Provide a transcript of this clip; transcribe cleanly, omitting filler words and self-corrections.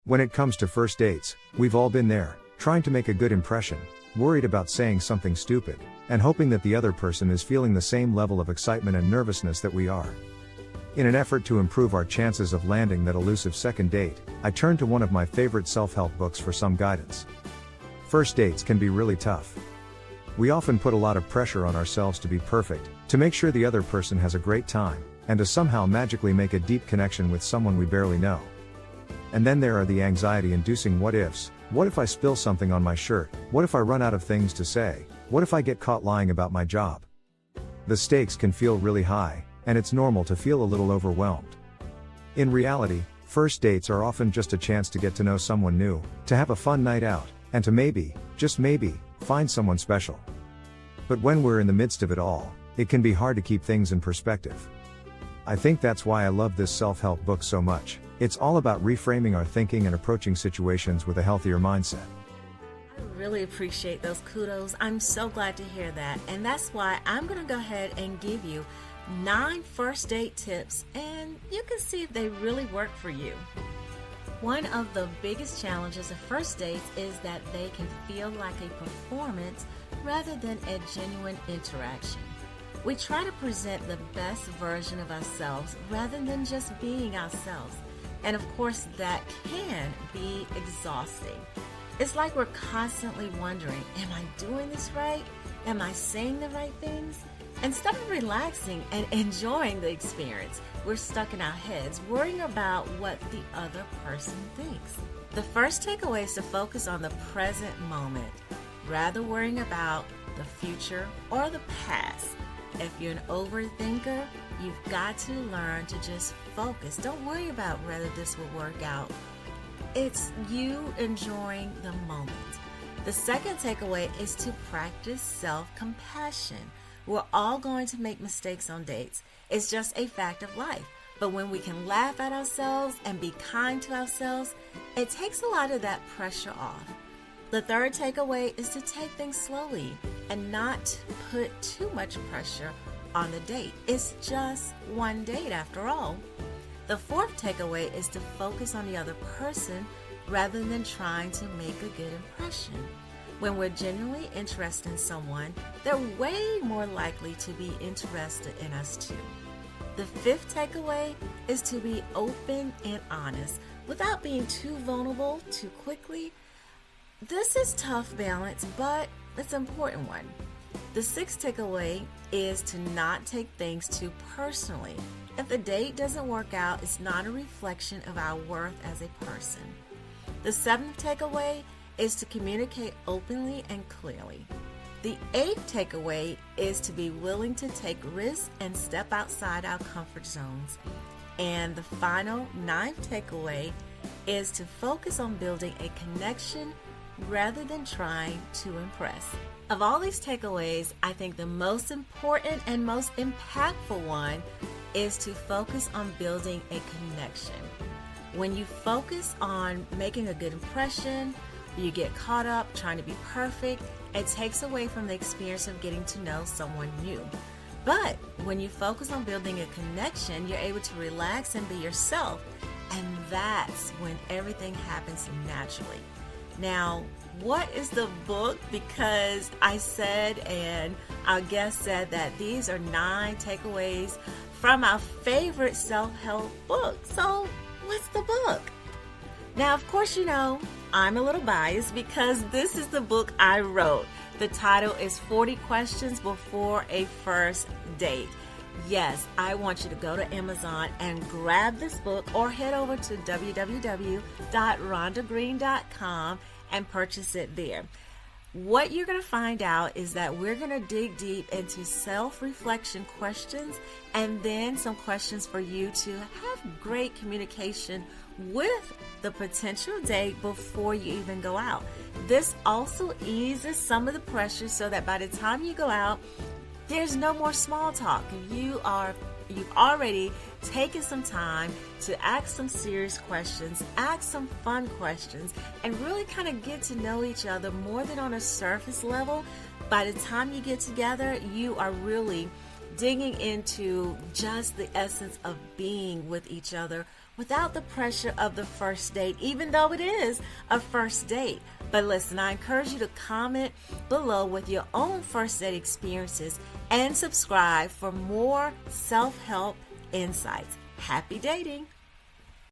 When it comes to first dates, we've all been there, trying to make a good impression, worried about saying something stupid, and hoping that the other person is feeling the same level of excitement and nervousness that we are. In an effort to improve our chances of landing that elusive second date, I turned to one of my favorite self-help books for some guidance. First dates can be really tough. We often put a lot of pressure on ourselves to be perfect, to make sure the other person has a great time, and to somehow magically make a deep connection with someone we barely know. And then there are the anxiety-inducing what-ifs. What if I spill something on my shirt? What if I run out of things to say? What if I get caught lying about my job? The stakes can feel really high, and it's normal to feel a little overwhelmed. In reality, first dates are often just a chance to get to know someone new, to have a fun night out, and to maybe, just maybe, find someone special. But when we're in the midst of it all, it can be hard to keep things in perspective. I think that's why I love this self-help book so much. It's all about reframing our thinking and approaching situations with a healthier mindset. I really appreciate those kudos. I'm so glad to hear that. And that's why I'm going to go ahead and give you 9 first date tips, and you can see if they really work for you. One of the biggest challenges of first dates is that they can feel like a performance rather than a genuine interaction. We try to present the best version of ourselves rather than just being ourselves. And of course, that can be exhausting. It's like we're constantly wondering, am I doing this right? Am I saying the right things? Instead of relaxing and enjoying the experience, we're stuck in our heads, worrying about what the other person thinks. The first takeaway is to focus on the present moment, rather worrying about the future or the past. If you're an overthinker, you've got to learn to just focus. Don't worry about whether this will work out. It's you enjoying the moment. The second takeaway is to practice self-compassion. We're all going to make mistakes on dates. It's just a fact of life. But when we can laugh at ourselves and be kind to ourselves, it takes a lot of that pressure off. The third takeaway is to take things slowly and not put too much pressure on the date. It's just one date after all. The fourth takeaway is to focus on the other person rather than trying to make a good impression. When we're genuinely interested in someone, they're way more likely to be interested in us too. The fifth takeaway is to be open and honest without being too vulnerable too quickly. This is tough balance, but it's an important one. The sixth takeaway is to not take things too personally. If the date doesn't work out, it's not a reflection of our worth as a person. The seventh takeaway is to communicate openly and clearly. The eighth takeaway is to be willing to take risks and step outside our comfort zones. And the final ninth takeaway is to focus on building a connection rather than trying to impress. Of all these takeaways, I think the most important and most impactful one is to focus on building a connection. When you focus on making a good impression, you get caught up trying to be perfect, it takes away from the experience of getting to know someone new. But when you focus on building a connection, you're able to relax and be yourself, and that's when everything happens naturally. Now, what is the book? Because I said, and our guest said, that these are 9 takeaways from our favorite self-help book. So, what's the book? Now, of course, you know, I'm a little biased because this is the book I wrote. The title is 40 Questions Before a First Date. Yes, I want you to go to Amazon and grab this book or head over to www.rondagreen.com and purchase it there. What you're going to find out is that we're going to dig deep into self-reflection questions and then some questions for you to have great communication with the potential date before you even go out. This also eases some of the pressure so that by the time you go out, there's no more small talk. You've already taken some time to ask some serious questions, ask some fun questions, and really kind of get to know each other more than on a surface level. By the time you get together, you are really digging into just the essence of being with each other without the pressure of the first date, even though it is a first date. But listen, I encourage you to comment below with your own first date experiences and subscribe for more self-help insights. Happy dating!